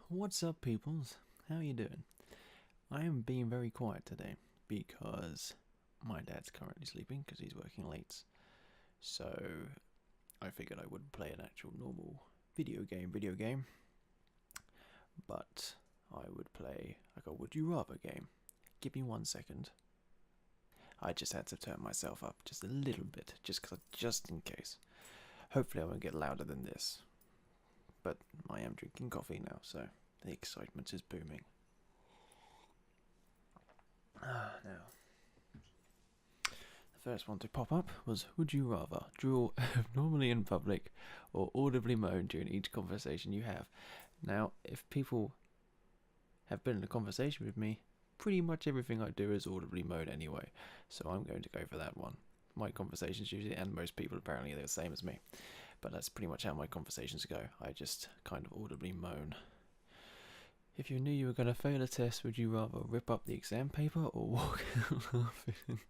What's up, peoples? How you doing? I am being very quiet today because my dad's currently sleeping because he's working late. So I figured I wouldn't play an actual normal video game, but I would play like a would you rather game. Give me 1 second. I just had to turn myself up just a little bit, just in case. Hopefully I won't get louder than this. But I am drinking coffee now, so the excitement is booming. Now, the first one to pop up was would you rather drool normally in public or audibly moan during each conversation you have? Now, if people have been in a conversation with me, pretty much everything I do is audibly moan anyway, so I'm going to go for that one. My conversations usually, and most people apparently, they're the same as me, but that's pretty much how my conversations go. I just kind of audibly moan. If you knew you were going to fail a test, would you rather rip up the exam paper or walk out laughing?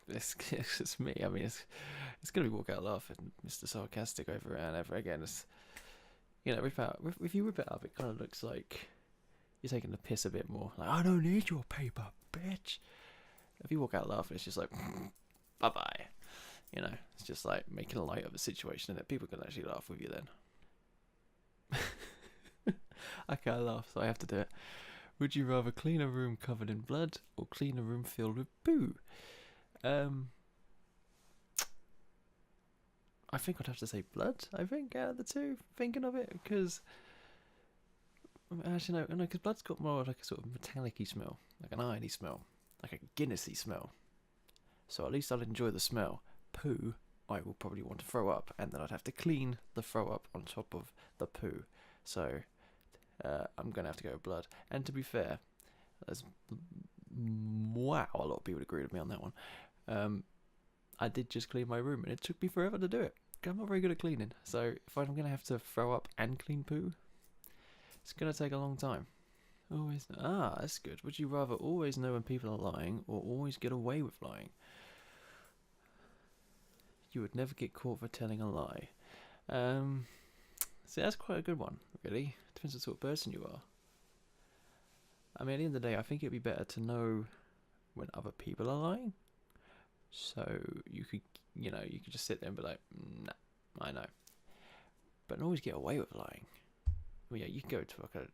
It's me. I mean, it's going to be walk out laughing, Mr. Sarcastic over and over again. It's, if you rip it up, it kind of looks like you're taking the piss a bit more. Like, I don't need your paper, bitch. If you walk out laughing, it's just like, bye bye. It's just like making light of a situation, and that people can actually laugh with you then. I can't laugh, so I have to do it. Would you rather clean a room covered in blood or clean a room filled with poo? I think I'd have to say blood. I think out of the two, thinking of it, because actually no, because blood's got more like a sort of metallic-y smell, like an irony smell, like a Guinnessy smell. So at least I'll enjoy the smell. Poo, I will probably want to throw up, and then I'd have to clean the throw up on top of the poo. So I'm gonna have to go with blood. And to be fair, wow, a lot of people agree with me on that one. I did just clean my room, and it took me forever to do it. I'm not very good at cleaning, so if I'm gonna have to throw up and clean poo, it's gonna take a long time. That's good. Would you rather always know when people are lying, or always get away with lying? You would never get caught for telling a lie. See, that's quite a good one, really. Depends what sort of person you are. I mean, at the end of the day, I think it'd be better to know when other people are lying. So you could just sit there and be like, nah, I know. But not always get away with lying. Well, yeah, you can go to like a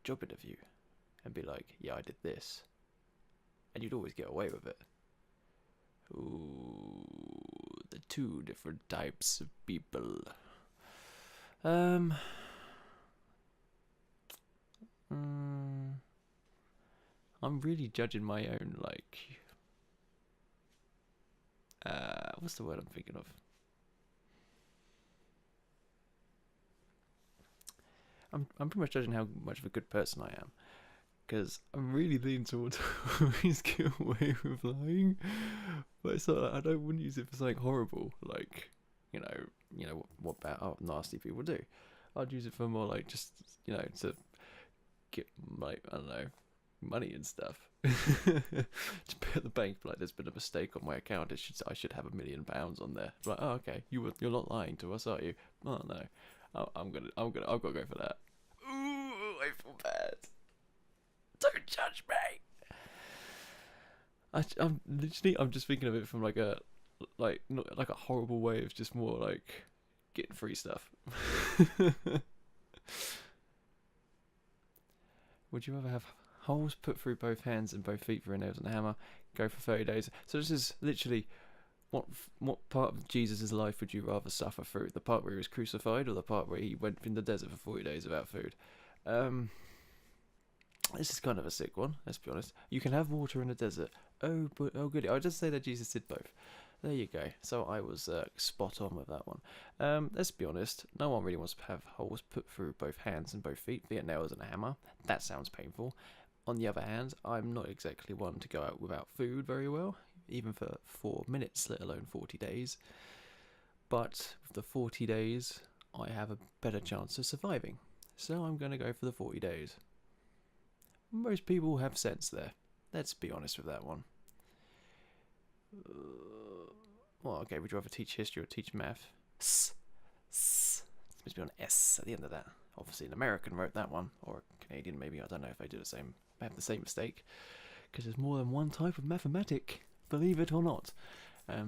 job interview and be like, yeah, I did this. And you'd always get away with it. Ooh, the two different types of people. I'm really judging my own, what's the word I'm thinking of? I'm pretty much judging how much of a good person I am, because I'm really leaning towards always get away with lying, but it's not like I wouldn't use it for something horrible, like what bad nasty people do. I'd use it for more like just to get like I don't know money and stuff. Just put at the bank, like there's been a mistake on my account. I should have £1,000,000 on there. Like, oh okay, you're not lying to us, are you? Oh no, I've got to go for that. Ooh, I feel bad. Don't judge me. I'm just thinking of it from not like a horrible way of just more like getting free stuff. Would you rather have holes put through both hands and both feet through nails and a hammer? Go for 30 days. So this is literally what part of Jesus' life would you rather suffer through? The part where he was crucified, or the part where he went in the desert for 40 days without food? This is kind of a sick one, let's be honest. You can have water in the desert. Oh goody. I'll just say that Jesus did both. There you go. So I was spot on with that one. Let's be honest, no one really wants to have holes put through both hands and both feet, be it nails and a hammer. That sounds painful. On the other hand, I'm not exactly one to go out without food very well, even for 4 minutes, let alone 40 days. But with the 40 days, I have a better chance of surviving. So I'm going to go for the 40 days. Most people have sense there. Let's be honest with that one. Well, okay, would you rather teach history or teach math? supposed to be on S at the end of that. Obviously, an American wrote that one, or a Canadian maybe. I don't know if they do the same. They have the same mistake, because there's more than one type of mathematic. Believe it or not. I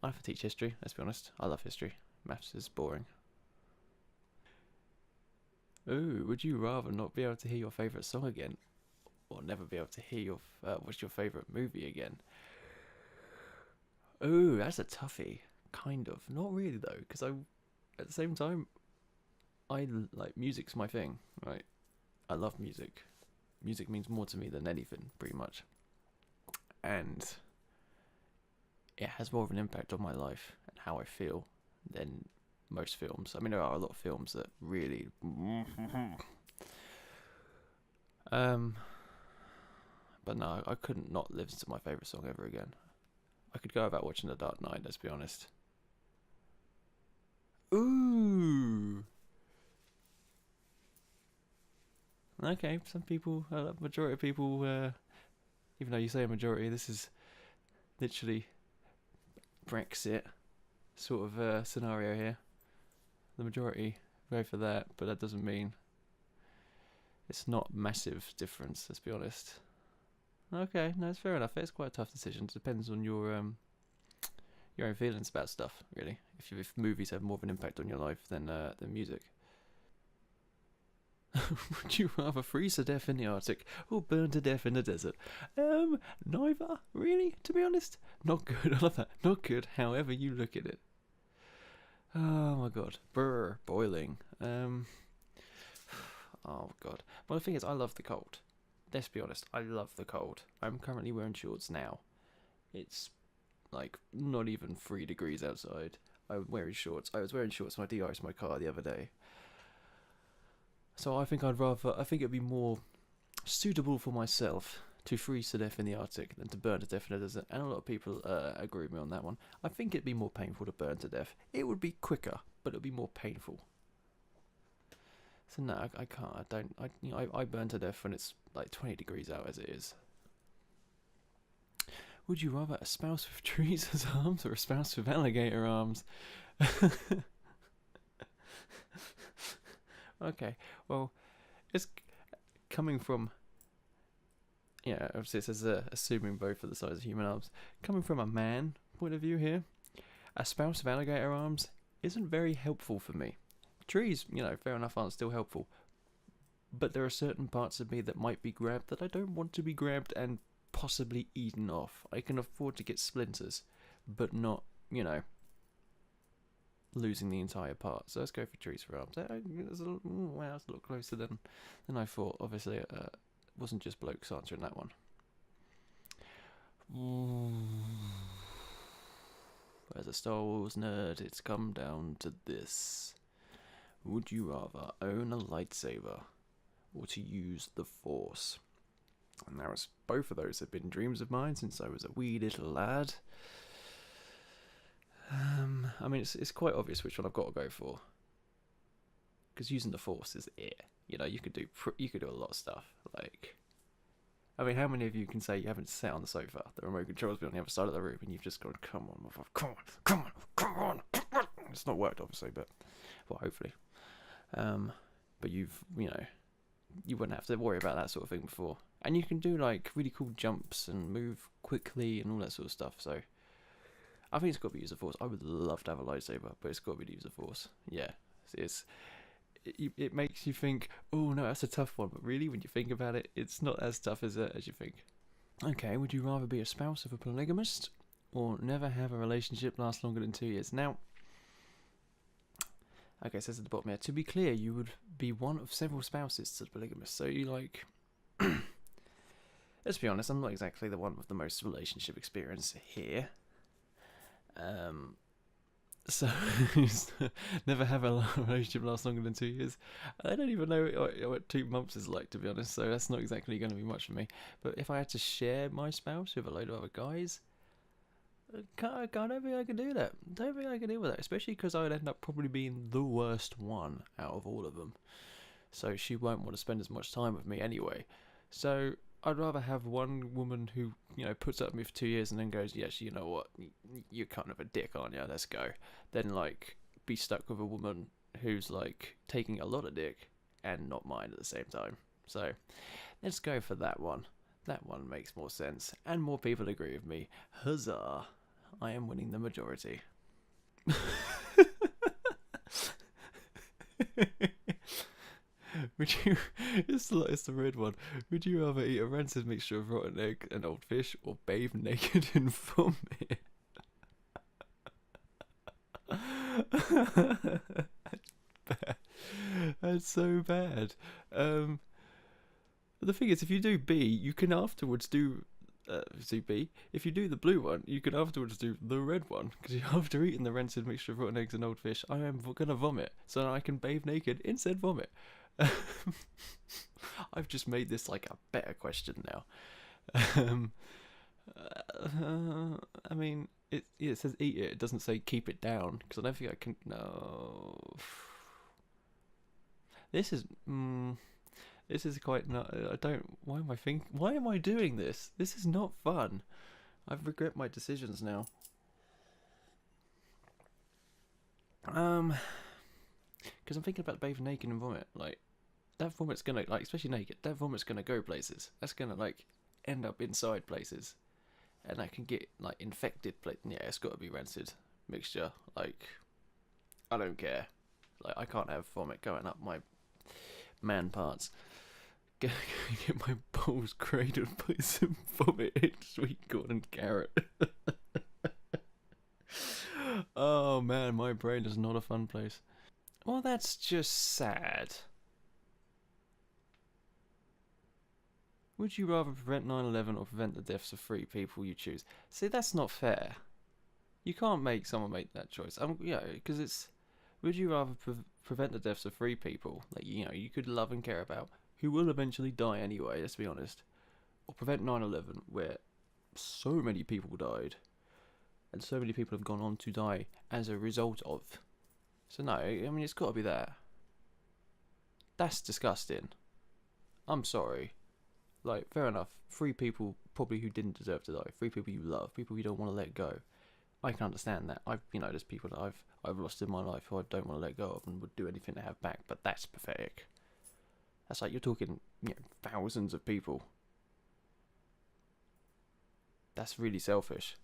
have to teach history. Let's be honest. I love history. Maths is boring. Ooh, would you rather not be able to hear your favourite song again, or never be able to hear your what's your favourite movie again? Ooh, that's a toughie. Kind of. Not really though, because at the same time, I like music's my thing, right? I love music. Music means more to me than anything, pretty much. And it has more of an impact on my life and how I feel than most films. I mean, there are a lot of films that really but no, I couldn't not listen to my favourite song ever again. I could go about watching The Dark Knight, let's be honest. Ooh. Okay, some people, majority of people, even though you say a majority, this is literally Brexit sort of scenario here. The majority go for that, but that doesn't mean it's not massive difference, let's be honest. Okay, no, it's fair enough. It's quite a tough decision. It depends on your own feelings about stuff, really. If movies have more of an impact on your life than music. Would you rather freeze to death in the Arctic or burn to death in the desert? Neither, really, to be honest. Not good, I love that. Not good, however you look at it. Oh my god. Brr, boiling. Oh god. Well, the thing is, I love the cold. Let's be honest, I love the cold. I'm currently wearing shorts now. It's like not even 3 degrees outside. I'm wearing shorts. I was wearing shorts when I de-iced my car the other day. So I think it'd be more suitable for myself to freeze to death in the Arctic than to burn to death in the desert. And a lot of people agree with me on that one. I think it'd be more painful to burn to death. It would be quicker, but it'd be more painful. So no, I can't. I burn to death when it's like 20 degrees out as it is. Would you rather a spouse with trees as arms or a spouse with alligator arms? Okay, well, it's coming from, yeah, obviously it says assuming both are the size of human arms. Coming from a man point of view here, a spouse with alligator arms isn't very helpful for me. Trees, fair enough, aren't still helpful. But there are certain parts of me that might be grabbed that I don't want to be grabbed and possibly eaten off. I can afford to get splinters, but not, losing the entire part. So let's go for trees for arms. It's a lot closer than I thought. Obviously, it wasn't just blokes answering that one. As a Star Wars nerd, it's come down to this. Would you rather own a lightsaber or to use the Force? And now both of those have been dreams of mine since I was a wee little lad. I mean, it's quite obvious which one I've got to go for. Because using the Force is it. You could do a lot of stuff. Like, I mean, how many of you can say you haven't sat on the sofa, the remote control's been on the other side of the room, and you've just gone, come on. It's not worked, obviously, but, well, hopefully. But you wouldn't have to worry about that sort of thing before. And you can do, like, really cool jumps and move quickly and all that sort of stuff, so I think it's got to be use of Force. I would love to have a lightsaber, but it's got to be the use of Force. Yeah, it makes you think, oh no, that's a tough one. But really, when you think about it, it's not as tough as you think. Okay, would you rather be a spouse of a polygamist or never have a relationship last longer than 2 years? Now, okay, it says at the bottom here, to be clear, you would be one of several spouses to the polygamist. So you like, let's be honest, I'm not exactly the one with the most relationship experience here. So never have a relationship last longer than 2 years. I don't even know what 2 months is like, to be honest, so that's not exactly going to be much for me. But if I had to share my spouse with a load of other guys, I don't think I could do that. Don't think I could deal with that, especially because I would end up probably being the worst one out of all of them. So she won't want to spend as much time with me anyway. So I'd rather have one woman who, puts up with me for 2 years and then goes, yes, you know what, you're kind of a dick, aren't you? Let's go. Than, like, be stuck with a woman who's like taking a lot of dick and not mine at the same time. So let's go for that one. That one makes more sense, and more people agree with me. Huzzah! I am winning the majority. Would you? It's the red one. Would you rather eat a rancid mixture of rotten egg and old fish, or bathe naked in vomit? Bad. That's so bad. The thing is, if you do B, you can afterwards do B. If you do the blue one, you can afterwards do the red one, because after eating the rancid mixture of rotten eggs and old fish, I am gonna vomit, so I can bathe naked in said vomit. I've just made this like a better question now. I mean, it says eat it. It doesn't say keep it down, because I don't think I can. No. This is quite not. I don't. Why am I Why am I doing this? This is not fun. I regret my decisions now. Because I'm thinking about bathing naked and vomit. Like, that vomit's gonna, like, especially naked. That vomit's gonna go places. That's gonna like end up inside places, and that can get like infected. Yeah, it's got to be rancid mixture. Like, I don't care. Like, I can't have vomit going up my man parts. Get my balls cradled by some vomit, sweet corn and carrot. Oh man, my brain is not a fun place. Well, that's just sad. Would you rather prevent 9/11 or prevent the deaths of 3 people you choose? See, that's not fair. You can't make someone make that choice. Because it's. Would you rather prevent the deaths of 3 people that you could love and care about, who will eventually die anyway? Let's be honest. Or prevent 9/11, where so many people died, and so many people have gone on to die as a result of. So no, I mean, it's got to be that. That's disgusting. I'm sorry. Like, fair enough. 3 people probably who didn't deserve to die. 3 people you love. People you don't want to let go. I can understand that. There's people that I've lost in my life who I don't want to let go of and would do anything to have back. But that's pathetic. That's like, you're talking thousands of people. That's really selfish.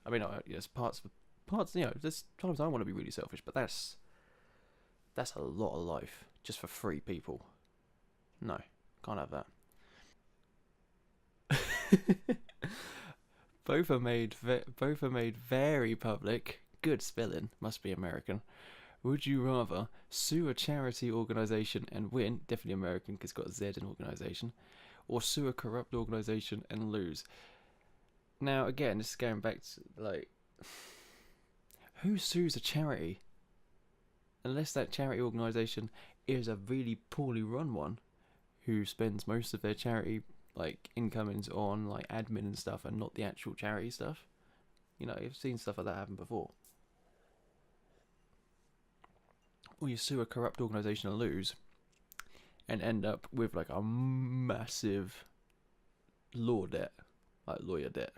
I mean, there's parts. There's times I want to be really selfish, but that's a lot of life just for 3 people. No, can't have that. Both are made very public. Good spelling, must be American. Would you rather sue a charity organisation and win, definitely American because it's got a Z in organisation, or sue a corrupt organisation and lose? Now again, this is going back to like, who sues a charity? Unless that charity organisation is a really poorly run one, who spends most of their charity like incomings on like admin and stuff, and not the actual charity stuff. You've seen stuff like that happen before. Or you sue a corrupt organisation and lose, and end up with like a massive lawyer debt.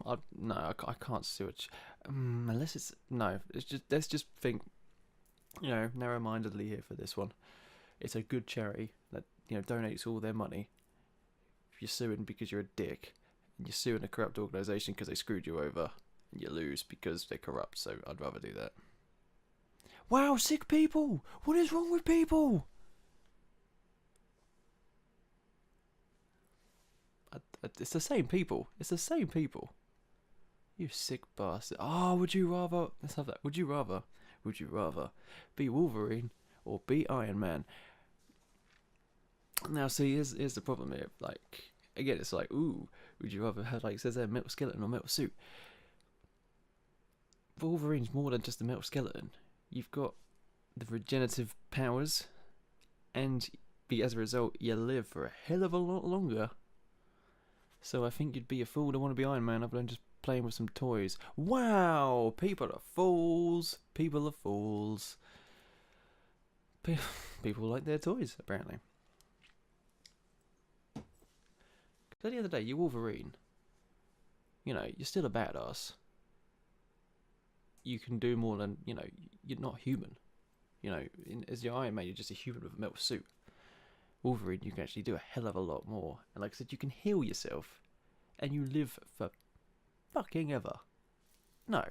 I can't sue it unless it's no. It's just let's just think, narrow-mindedly here for this one. It's a good charity that donates all their money. If you're suing because you're a dick, and you're suing a corrupt organisation because they screwed you over, and you lose because they're corrupt. So I'd rather do that. Wow, sick people! What is wrong with people? It's the same people. It's the same people. You sick bastard. Oh, would you rather... Let's have that. Would you rather be Wolverine or be Iron Man? Now, see, here's the problem here. Like, again, it's like, ooh, would you rather have, like, it says there, metal skeleton or metal suit? Wolverine's more than just a metal skeleton. You've got the regenerative powers, and as a result, you live for a hell of a lot longer. So I think you'd be a fool to want to be Iron Man other than just playing with some toys. Wow! People are fools. People are fools. People like their toys, apparently. Because at the end of the day, you're Wolverine. You're still a badass. you can do more than, you're not human. As your Iron Man, you're just a human with a metal suit. Wolverine, you can actually do a hell of a lot more. And like I said, you can heal yourself, and you live for fucking ever. No.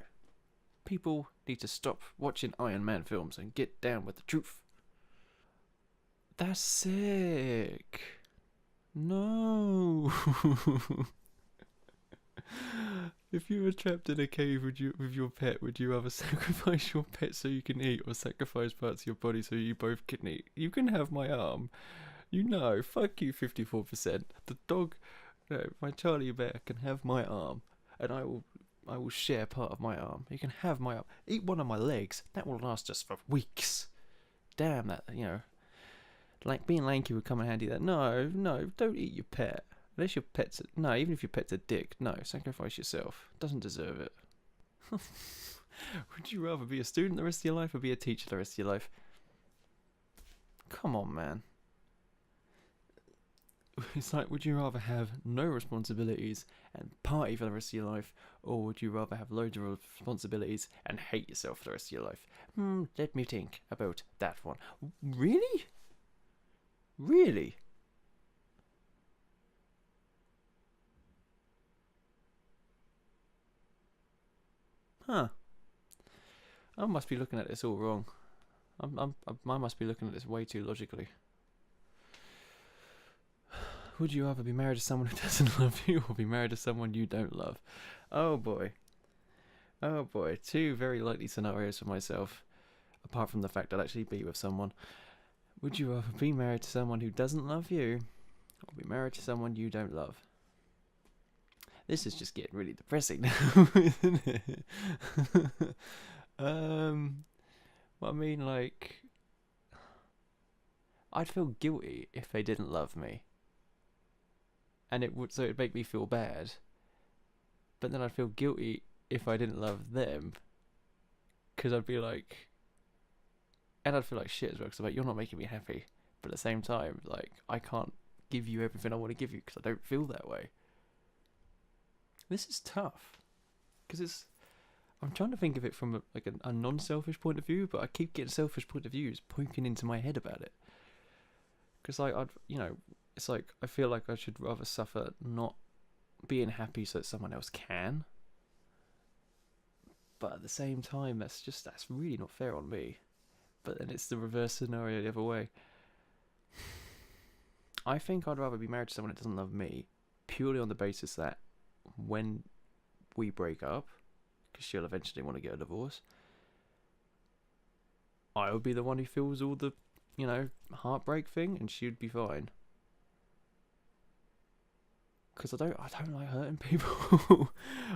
People need to stop watching Iron Man films and get down with the truth. That's sick. No. If you were trapped in a cave with your pet, would you rather sacrifice your pet so you can eat, or sacrifice parts of your body so you both can eat? You can have my arm. Fuck you, 54%. The dog, no, my Charlie bear can have my arm, and I will share part of my arm. You can have my arm. Eat one of my legs. That will last us for weeks. Damn that, like being lanky would come in handy. That no, don't eat your pet. Unless your pet's even if your pet's a dick, no, sacrifice yourself. Doesn't deserve it. Would you rather be a student the rest of your life or be a teacher the rest of your life? Come on, man. It's like, would you rather have no responsibilities and party for the rest of your life, or would you rather have loads of responsibilities and hate yourself for the rest of your life? Let me think about that one. Really? Really? Huh. I must be looking at this all wrong. I must be looking at this way too logically. Would you rather be married to someone who doesn't love you, or be married to someone you don't love? Oh boy. Oh boy. Two very likely scenarios for myself, apart from the fact I'd actually be with someone. Would you rather be married to someone who doesn't love you, or be married to someone you don't love? This is just getting really depressing now, isn't it? Well, I mean, like, I'd feel guilty if they didn't love me, and it'd make me feel bad. But then I'd feel guilty if I didn't love them, because I'd be like, and I'd feel like shit as well, because I'm like, you're not making me happy. But at the same time, like, I can't give you everything I want to give you because I don't feel that way. This is tough, because I'm trying to think of it from a non-selfish point of view, but I keep getting selfish point of views poking into my head about it. Because it's like I feel like I should rather suffer not being happy so that someone else can. But at the same time, that's really not fair on me. But then it's the reverse scenario the other way. I think I'd rather be married to someone that doesn't love me, purely on the basis that when we break up, because she'll eventually want to get a divorce, I would be the one who feels all the, heartbreak thing, and she'd be fine. Because I don't like hurting people.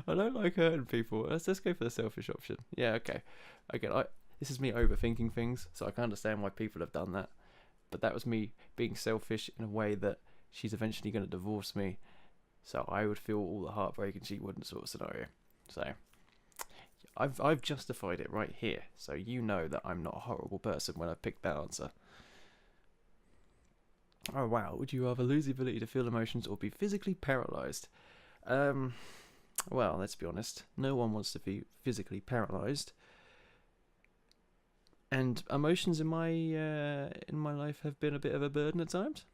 I don't like hurting people. Let's go for the selfish option. Yeah, okay. This is me overthinking things, so I can understand why people have done that. But that was me being selfish in a way that she's eventually going to divorce me, so I would feel all the heartbreak and she wouldn't, sort of scenario. So I've justified it right here, so you know that I'm not a horrible person when I picked that answer. Oh wow, would you rather lose the ability to feel emotions or be physically paralysed? Well, let's be honest, no one wants to be physically paralysed. And emotions in my life have been a bit of a burden at times.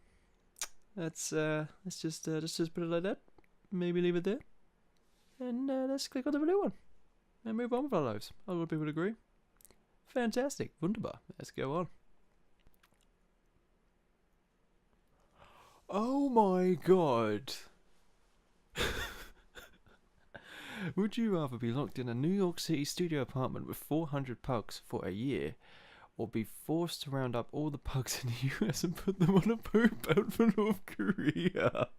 Let's just put it like that. Maybe leave it there. And let's click on the blue one and move on with our lives. A lot of people would agree. Fantastic, wunderbar. Let's go on. Oh my god. Would you rather be locked in a New York City studio apartment with 400 pugs for a year, or be forced to round up all the pugs in the US and put them on a boat bound for North Korea?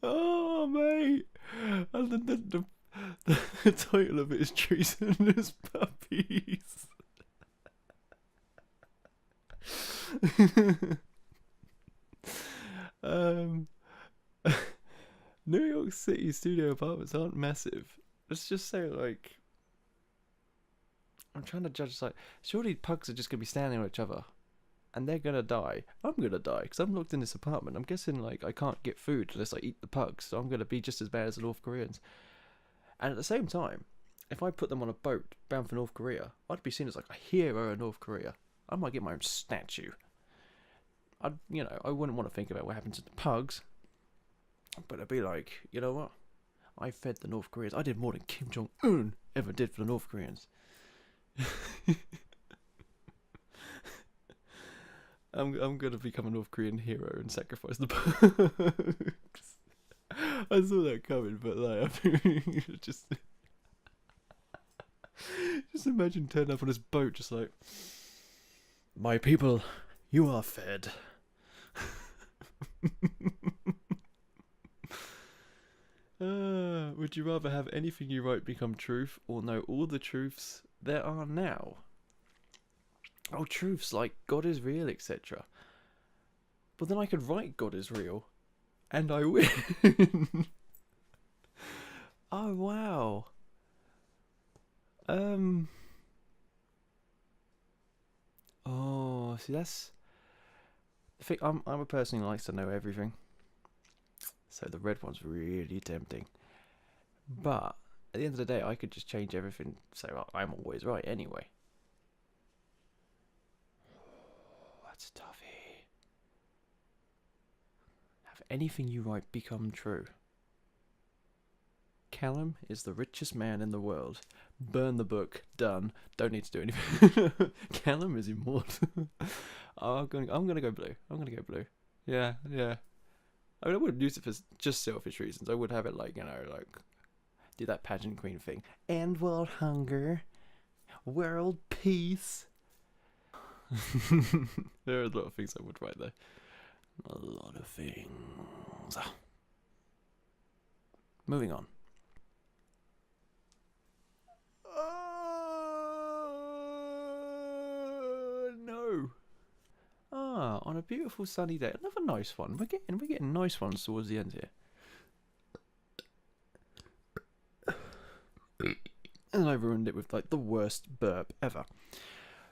Oh, mate. And the title of it is Treasonous Puppies. New York City studio apartments aren't massive. Let's just say, like, I'm trying to judge, like, surely pugs are just going to be standing with each other and they're going to die. I'm going to die because I'm locked in this apartment. I'm guessing, like, I can't get food unless I eat the pugs, so I'm going to be just as bad as the North Koreans. And at the same time, if I put them on a boat bound for North Korea, I'd be seen as like a hero in North Korea. I might get my own statue. I wouldn't want to think about what happened to the pugs, but I'd be like, you know what? I fed the North Koreans. I did more than Kim Jong-un ever did for the North Koreans. I'm gonna become a North Korean hero and sacrifice the pugs. I saw that coming, but like, just imagine turning up on this boat, just like, my people, you are fed. Would you rather have anything you write become truth, or know all the truths there are now? Oh, truths like God is real, etc. But then I could write God is real, and I win. Oh wow. Oh, see, that's the thing. I'm a person who likes to know everything, so the red one's really tempting. But at the end of the day, I could just change everything, so I'm always right anyway. Oh, that's a toughie. Have anything you write become true. Callum is the richest man in the world. Burn the book. Done. Don't need to do anything. Callum is immortal. Oh, I'm gonna go blue. I'm gonna go blue. Yeah. I mean, I wouldn't use it for just selfish reasons. I would have it like, do that pageant queen thing. End world hunger. World peace. There are a lot of things I would write there. A lot of things. Moving on. No. On a beautiful sunny day. Another nice one. We're getting nice ones towards the end here. And I ruined it with like the worst burp ever.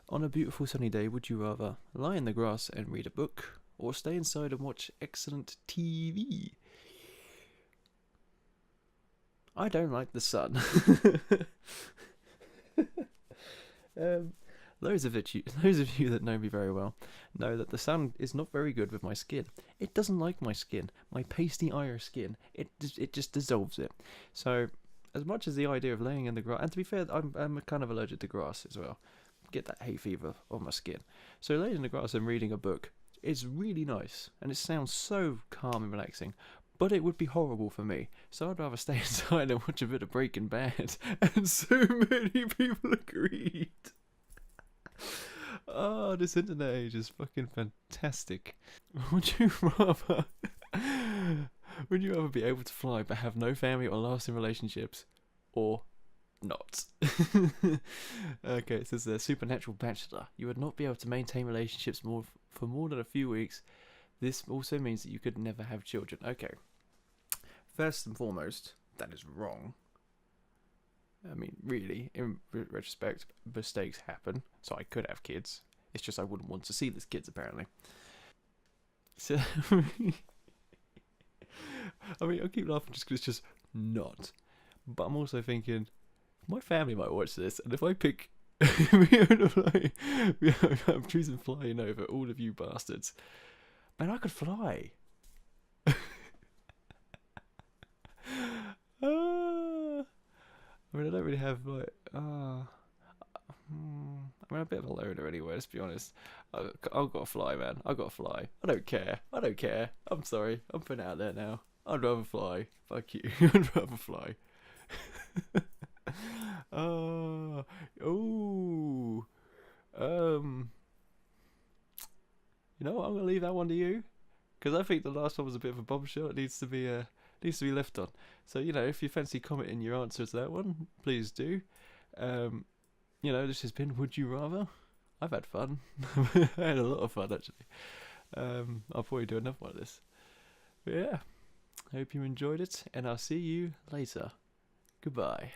On a beautiful sunny day, would you rather lie in the grass and read a book, or stay inside and watch excellent TV? I don't like the sun. Those of you that know me very well know that the sun is not very good with my skin. It doesn't like my skin, my pasty Irish skin. It just dissolves it. So, as much as the idea of laying in the grass, and to be fair, I'm kind of allergic to grass as well. Get that hay fever on my skin. So laying in the grass and reading a book is really nice, and it sounds so calm and relaxing. But it would be horrible for me, so I'd rather stay inside and watch a bit of Breaking Bad. And so many people agreed. Oh, this internet age is fucking fantastic. Would you rather be able to fly but have no family or lasting relationships, or not? Okay, it says the supernatural bachelor. You would not be able to maintain relationships for more than a few weeks. This also means that you could never have children. Okay. First and foremost, that is wrong. I mean, really, in retrospect, mistakes happen, so I could have kids. It's just I wouldn't want to see these kids, apparently. So, I mean, I keep laughing just because it's just not. But I'm also thinking, my family might watch this, and if I pick... I'm choosing flying over all of you bastards. Man, I could fly. I mean, I don't really have, like, I'm a bit of a loner anyway, let's be honest. I've got to fly, man. I've got to fly. I don't care. I'm sorry. I'm putting it out there now. I'd rather fly. Fuck you. I'd rather fly. You know what? I'm going to leave that one to you. Because I think the last one was a bit of a bombshell. It needs to be left on. So, if you fancy commenting your answer to that one, please do. This has been Would You Rather. I've had fun. I had a lot of fun, actually. I'll probably do another one of this. But yeah, hope you enjoyed it, and I'll see you later. Goodbye.